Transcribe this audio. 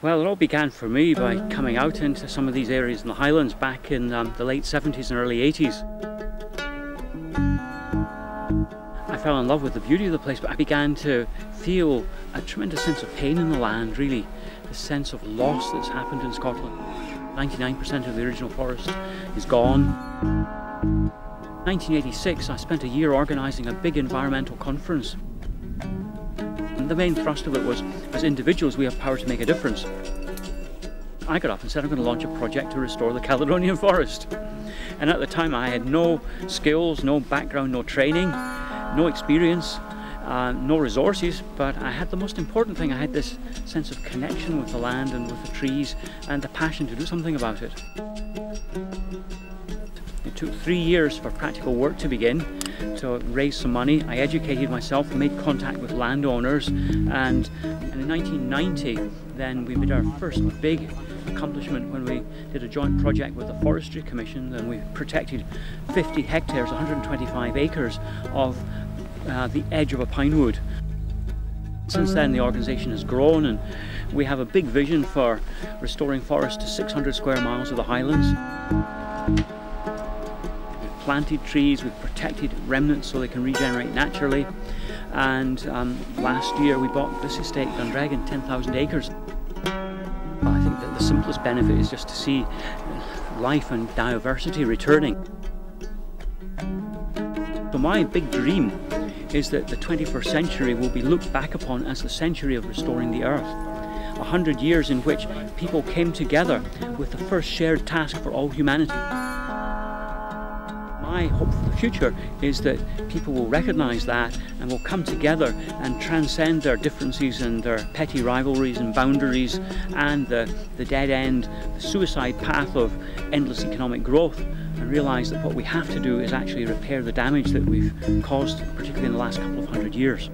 Well, it all began for me by coming out into some of these areas in the Highlands back in the late 70s and early 80s. I fell in love with the beauty of the place, but I began to feel a tremendous sense of pain in the land, really. The sense of loss that's happened in Scotland. 99% of the original forest is gone. In 1986, I spent a year organising a big environmental conference. And the main thrust of it was, as individuals, we have power to make a difference. I got up and said I'm going to launch a project to restore the Caledonian Forest. And at the time I had no skills, no background, no training, no experience, no resources, but I had the most important thing. I had this sense of connection with the land and with the trees and the passion to do something about it. It took 3 years for practical work to begin, to raise some money. I educated myself, made contact with landowners, and in 1990 then we made our first big accomplishment when we did a joint project with the Forestry Commission, and we protected 50 hectares, 125 acres of the edge of a pine wood. Since then the organisation has grown, and we have a big vision for restoring forest to 600 square miles of the Highlands. We've planted trees, we've protected remnants so they can regenerate naturally, and last year we bought this estate, Dundreggan, 10,000 acres. I think that the simplest benefit is just to see life and diversity returning. So my big dream is that the 21st century will be looked back upon as the century of restoring the earth. 100 years in which people came together with the first shared task for all humanity. My hope for the future is that people will recognise that and will come together and transcend their differences and their petty rivalries and boundaries and the dead end, the suicide path of endless economic growth, and realise that what we have to do is actually repair the damage that we've caused, particularly in the last couple of 100 years.